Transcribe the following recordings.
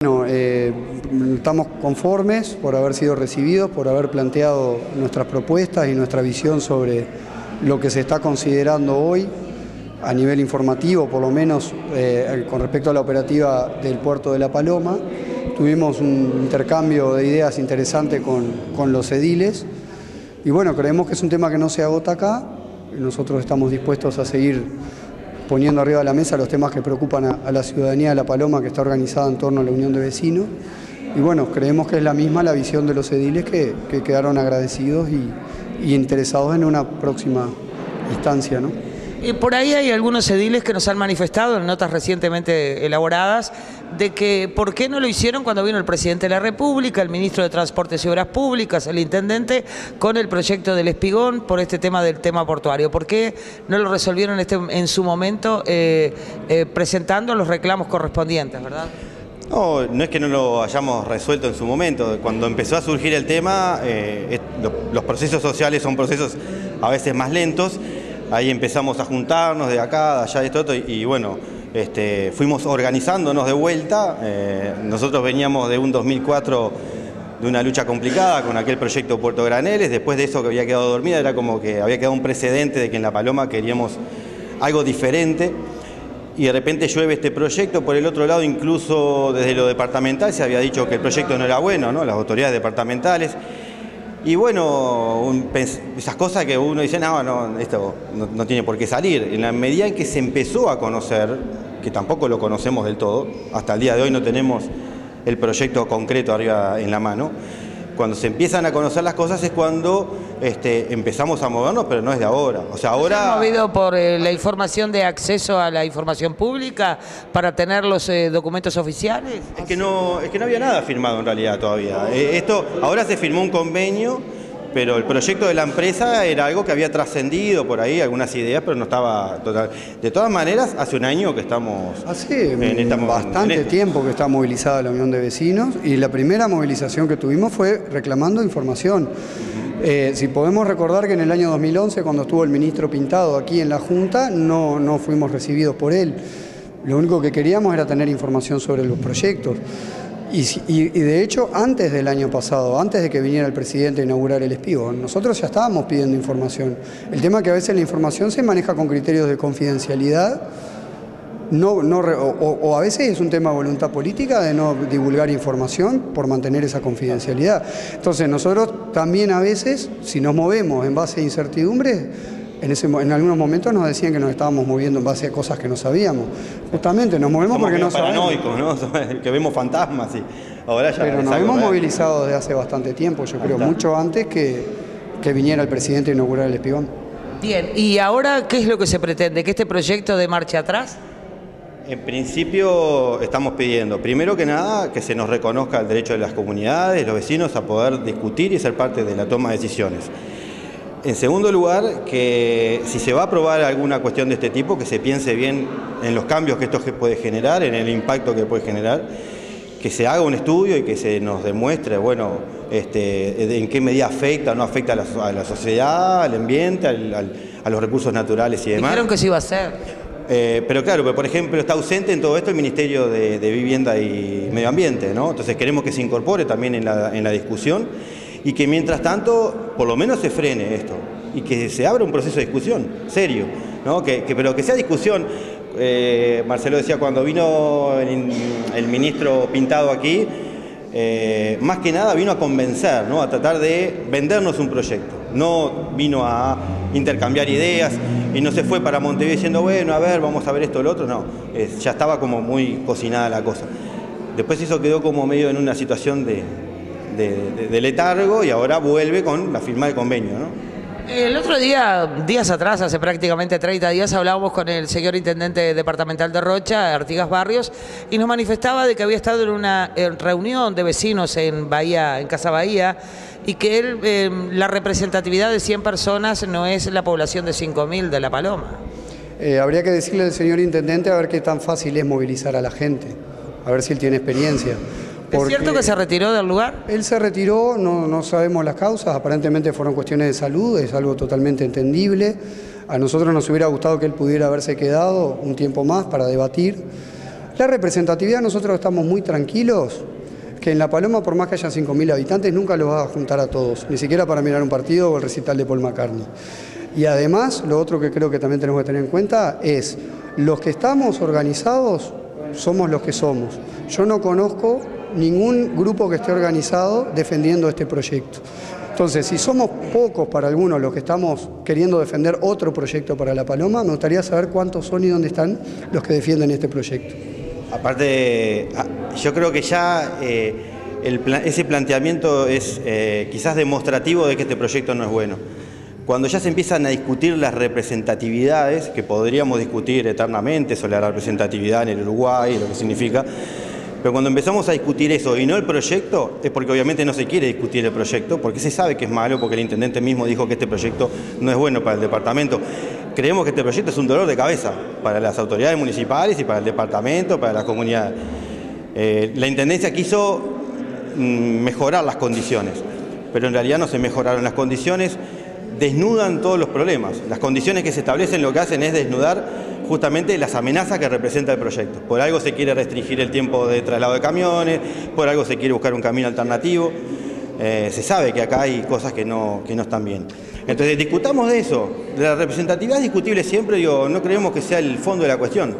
Bueno, estamos conformes por haber sido recibidos, por haber planteado nuestras propuestas y nuestra visión sobre lo que se está considerando hoy a nivel informativo, por lo menos con respecto a la operativa del puerto de La Paloma. Tuvimos un intercambio de ideas interesante con los ediles y bueno, creemos que es un tema que no se agota acá. Nosotros estamos dispuestos a seguir poniendo arriba de la mesa los temas que preocupan a la ciudadanía de La Paloma, que está organizada en torno a la Unión de Vecinos. Y bueno, creemos que es la misma la visión de los ediles que quedaron agradecidos y interesados en una próxima instancia, ¿no? Por ahí hay algunos ediles que nos han manifestado en notas recientemente elaboradas de que por qué no lo hicieron cuando vino el presidente de la República, el ministro de Transportes y Obras Públicas, el intendente, con el proyecto del Espigón por este tema del tema portuario. ¿Por qué no lo resolvieron en su momento presentando los reclamos correspondientes, verdad? No, no es que no lo hayamos resuelto en su momento. Cuando empezó a surgir el tema, los procesos sociales son procesos a veces más lentos. Ahí empezamos a juntarnos de acá, de allá, de esto, y bueno, fuimos organizándonos de vuelta. Nosotros veníamos de un 2004 de una lucha complicada con aquel proyecto Puerto Graneles. Después de eso que había quedado dormida, era como que había quedado un precedente de que en La Paloma queríamos algo diferente. Y de repente llueve este proyecto. Por el otro lado, incluso desde lo departamental se había dicho que el proyecto no era bueno, ¿no? Las autoridades departamentales. Y bueno, esas cosas que uno dice, no, esto no tiene por qué salir. En la medida en que se empezó a conocer, que tampoco lo conocemos del todo, hasta el día de hoy no tenemos el proyecto concreto arriba en la mano, cuando se empiezan a conocer las cosas es cuando empezamos a movernos, pero no es de ahora. O sea, ahora... ¿Se ha movido por la información de acceso a la información pública para tener los documentos oficiales? Es que no había nada firmado en realidad todavía. Ahora se firmó un convenio, pero el proyecto de la empresa era algo que había trascendido por ahí, algunas ideas, pero no estaba total. De todas maneras, hace un año que estamos... Hace bastante tiempo que está movilizada la Unión de Vecinos y la primera movilización que tuvimos fue reclamando información. Si podemos recordar que en el año 2011, cuando estuvo el ministro Pintado aquí en la Junta, no fuimos recibidos por él. Lo único que queríamos era tener información sobre los proyectos. Y de hecho, antes del año pasado, antes de que viniera el presidente a inaugurar el Espigón, nosotros ya estábamos pidiendo información. El tema es que a veces la información se maneja con criterios de confidencialidad, o a veces es un tema de voluntad política de no divulgar información por mantener esa confidencialidad. Entonces nosotros también a veces, si nos movemos en base a incertidumbre, en algunos momentos nos decían que nos estábamos moviendo en base a cosas que no sabíamos. Justamente nos movemos porque no sabemos. Somos paranoicos, ¿no? Que vemos fantasmas y ahora ya... Pero nos hemos movilizado desde hace bastante tiempo, yo creo, mucho antes que viniera el presidente a inaugurar el Espigón. Bien, ¿y ahora qué es lo que se pretende? ¿Que este proyecto dé marcha atrás? En principio estamos pidiendo, primero que nada, que se nos reconozca el derecho de las comunidades, los vecinos, a poder discutir y ser parte de la toma de decisiones. En segundo lugar, que si se va a aprobar alguna cuestión de este tipo, que se piense bien en los cambios que esto puede generar, en el impacto que puede generar, que se haga un estudio y que se nos demuestre, bueno, en qué medida afecta o no afecta a la sociedad, al ambiente, a los recursos naturales y demás. Dijeron que se iba a hacer. Pero claro, por ejemplo, está ausente en todo esto el Ministerio de Vivienda y Medio Ambiente, ¿no? Entonces queremos que se incorpore también en la discusión y que mientras tanto por lo menos se frene esto y que se abra un proceso de discusión serio, ¿no? Pero que sea discusión. Marcelo decía cuando vino el ministro Pintado aquí, más que nada vino a convencer, ¿no? A tratar de vendernos un proyecto, no vino a intercambiar ideas y no se fue para Montevideo diciendo, bueno, a ver, vamos a ver esto o lo otro, no, ya estaba como muy cocinada la cosa. Después eso quedó como medio en una situación de letargo y ahora vuelve con la firma del convenio, ¿no? El otro día, días atrás, hace prácticamente 30 días, hablábamos con el señor intendente departamental de Rocha, Artigas Barrios, y nos manifestaba de que había estado en una reunión de vecinos en Bahía, en Casa Bahía, y que él, la representatividad de 100 personas no es la población de 5.000 de La Paloma. Habría que decirle al señor intendente a ver qué tan fácil es movilizar a la gente, a ver si él tiene experiencia. ¿Es cierto que se retiró del lugar? Él se retiró, no sabemos las causas, aparentemente fueron cuestiones de salud, es algo totalmente entendible. A nosotros nos hubiera gustado que él pudiera haberse quedado un tiempo más para debatir. La representatividad, nosotros estamos muy tranquilos, que en La Paloma, por más que haya 5.000 habitantes, nunca los va a juntar a todos, ni siquiera para mirar un partido o el recital de Paul McCartney. Y además, lo otro que creo que también tenemos que tener en cuenta es, los que estamos organizados somos los que somos. Yo no conozco ningún grupo que esté organizado defendiendo este proyecto. Entonces, si somos pocos para algunos los que estamos queriendo defender otro proyecto para La Paloma, me gustaría saber cuántos son y dónde están los que defienden este proyecto. Aparte, yo creo que ya ese planteamiento es quizás demostrativo de que este proyecto no es bueno. Cuando ya se empiezan a discutir las representatividades, que podríamos discutir eternamente sobre la representatividad en el Uruguay, lo que significa, pero cuando empezamos a discutir eso y no el proyecto, es porque obviamente no se quiere discutir el proyecto, porque se sabe que es malo, porque el intendente mismo dijo que este proyecto no es bueno para el departamento. Creemos que este proyecto es un dolor de cabeza para las autoridades municipales y para el departamento, para las comunidades. La intendencia quiso mejorar las condiciones, pero en realidad no se mejoraron las condiciones, desnudan todos los problemas. Las condiciones que se establecen lo que hacen es desnudar justamente las amenazas que representa el proyecto. Por algo se quiere restringir el tiempo de traslado de camiones, por algo se quiere buscar un camino alternativo. Se sabe que acá hay cosas que no están bien. Entonces discutamos de eso. De la representatividad es discutible siempre, no creemos que sea el fondo de la cuestión.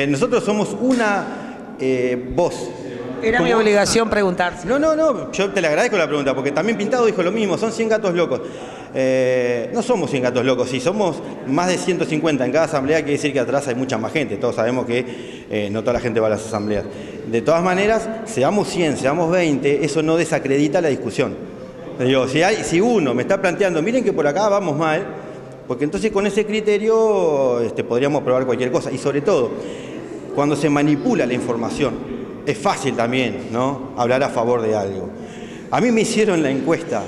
Nosotros somos una voz. Era mi obligación preguntarse. No, yo te le agradezco la pregunta, porque también Pintado dijo lo mismo, son 100 gatos locos. No somos 100 gatos locos, si somos más de 150 en cada asamblea, quiere decir que atrás hay mucha más gente. Todos sabemos que no toda la gente va a las asambleas. De todas maneras, seamos 100, seamos 20, eso no desacredita la discusión. Digo, si uno me está planteando, miren que por acá vamos mal, porque entonces con ese criterio podríamos probar cualquier cosa. Y sobre todo, cuando se manipula la información, es fácil también, ¿no?, hablar a favor de algo. A mí me hicieron la encuesta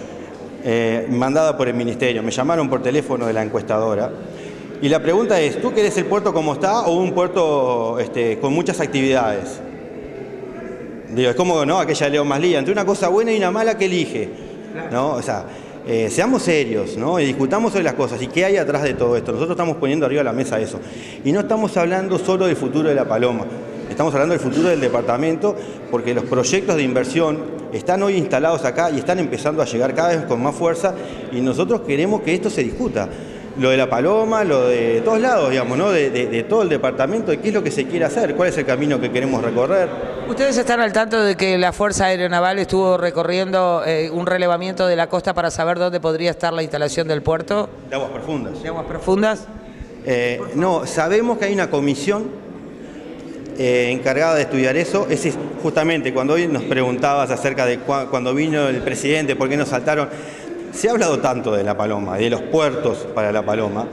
mandada por el ministerio, me llamaron por teléfono de la encuestadora y la pregunta es, ¿tú querés el puerto como está o un puerto con muchas actividades? Digo, es como, ¿no?, aquella Leo Maslía, entre una cosa buena y una mala, ¿qué elige? ¿No? O sea, seamos serios, ¿no?, y discutamos sobre las cosas y qué hay atrás de todo esto. Nosotros estamos poniendo arriba de la mesa eso. Y no estamos hablando solo del futuro de La Paloma. Estamos hablando del futuro del departamento, porque los proyectos de inversión están hoy instalados acá y están empezando a llegar cada vez con más fuerza y nosotros queremos que esto se discuta. Lo de La Paloma, lo de todos lados, digamos, ¿no?, de todo el departamento, de qué es lo que se quiere hacer, cuál es el camino que queremos recorrer. ¿Ustedes están al tanto de que la Fuerza Aeronaval estuvo recorriendo un relevamiento de la costa para saber dónde podría estar la instalación del puerto? De aguas profundas. ¿De aguas profundas? No, sabemos que hay una comisión encargada de estudiar eso. Es justamente cuando hoy nos preguntabas acerca de cuando vino el presidente, por qué nos saltaron, se ha hablado tanto de La Paloma y de los puertos para La Paloma,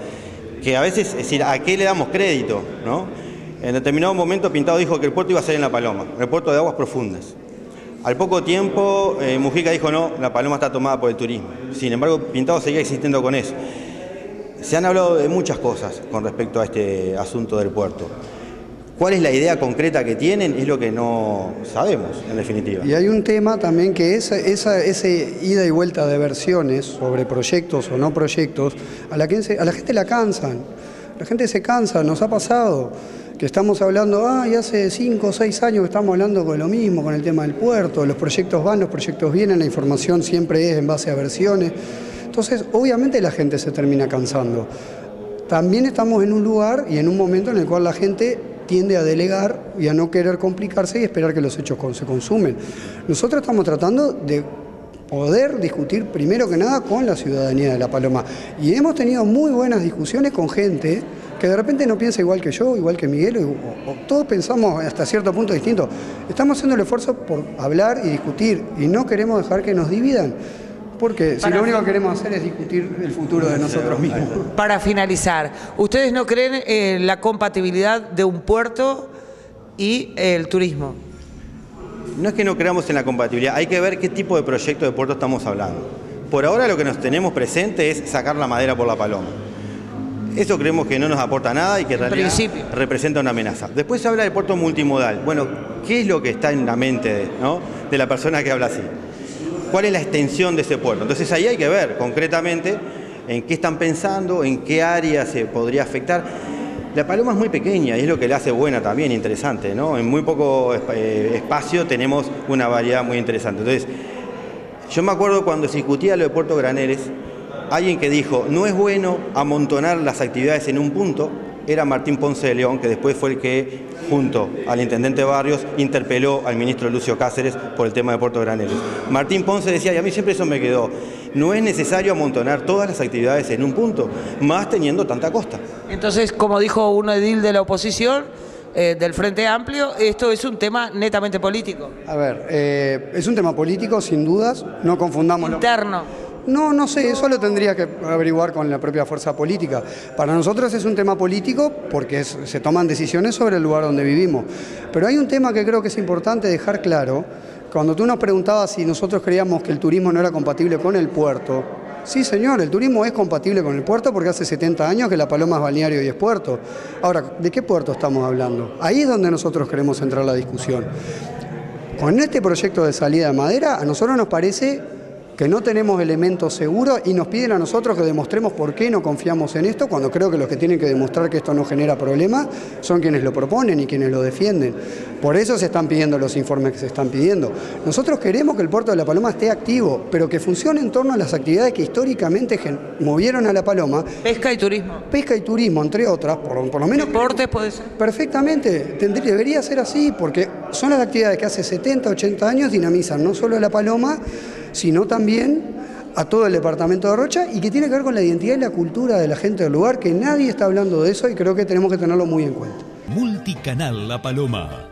que a veces, es decir, ¿a qué le damos crédito?, ¿no? En determinado momento Pintado dijo que el puerto iba a ser en La Paloma, el puerto de aguas profundas. Al poco tiempo Mujica dijo no, La Paloma está tomada por el turismo. Sin embargo, Pintado seguía existiendo con eso. Se han hablado de muchas cosas con respecto a este asunto del puerto. ¿Cuál es la idea concreta que tienen? Es lo que no sabemos, en definitiva. Y hay un tema también que ese ida y vuelta de versiones sobre proyectos o no proyectos, a la gente la cansan. La gente se cansa, nos ha pasado que estamos hablando, y hace 5 o 6 años que estamos hablando con lo mismo, con el tema del puerto, los proyectos van, los proyectos vienen, la información siempre es en base a versiones. Entonces, obviamente la gente se termina cansando. También estamos en un lugar y en un momento en el cual la gente tiende a delegar y a no querer complicarse y esperar que los hechos se consumen. Nosotros estamos tratando de poder discutir primero que nada con la ciudadanía de La Paloma y hemos tenido muy buenas discusiones con gente que de repente no piensa igual que yo, igual que Miguel, o todos pensamos hasta cierto punto distinto. Estamos haciendo el esfuerzo por hablar y discutir y no queremos dejar que nos dividan. Porque si lo único que queremos hacer es discutir el futuro de nosotros mismos. Para finalizar, ¿ustedes no creen en la compatibilidad de un puerto y el turismo? No es que no creamos en la compatibilidad, hay que ver qué tipo de proyecto de puerto estamos hablando. Por ahora lo que nos tenemos presente es sacar la madera por La Paloma. Eso creemos que no nos aporta nada y que en realidad representa una amenaza. Después se habla de puerto multimodal. Bueno, ¿qué es lo que está en la mente de la persona que habla así? ¿Cuál es la extensión de ese puerto? Entonces ahí hay que ver concretamente en qué están pensando, en qué área se podría afectar. La Paloma es muy pequeña y es lo que la hace buena también, interesante, ¿no? En muy poco espacio tenemos una variedad muy interesante. Entonces, yo me acuerdo cuando se discutía lo de Puerto Graneles, alguien que dijo, no es bueno amontonar las actividades en un punto, era Martín Ponce de León, que después fue el que, junto al intendente Barrios, interpeló al ministro Lucio Cáceres por el tema de Puerto Graneles. Martín Ponce decía, y a mí siempre eso me quedó, no es necesario amontonar todas las actividades en un punto, más teniendo tanta costa. Entonces, como dijo un edil de la oposición, del Frente Amplio, esto es un tema netamente político. A ver, es un tema político, sin dudas, no confundamos... Interno. No sé, eso lo tendría que averiguar con la propia fuerza política. Para nosotros es un tema político porque se toman decisiones sobre el lugar donde vivimos. Pero hay un tema que creo que es importante dejar claro. Cuando tú nos preguntabas si nosotros creíamos que el turismo no era compatible con el puerto, sí señor, el turismo es compatible con el puerto porque hace 70 años que La Paloma es balneario y es puerto. Ahora, ¿de qué puerto estamos hablando? Ahí es donde nosotros queremos entrar la discusión. Con este proyecto de salida de madera, a nosotros nos parece que no tenemos elementos seguros y nos piden a nosotros que demostremos por qué no confiamos en esto, cuando creo que los que tienen que demostrar que esto no genera problemas son quienes lo proponen y quienes lo defienden. Por eso se están pidiendo los informes que se están pidiendo. Nosotros queremos que el puerto de La Paloma esté activo, pero que funcione en torno a las actividades que históricamente movieron a La Paloma. Pesca y turismo. Pesca y turismo, entre otras, por lo menos... Deportes puede ser. Perfectamente, debería ser así, porque son las actividades que hace 70, 80 años dinamizan no solo a La Paloma, sino también a todo el departamento de Rocha y que tiene que ver con la identidad y la cultura de la gente del lugar, que nadie está hablando de eso y creo que tenemos que tenerlo muy en cuenta. Multicanal La Paloma.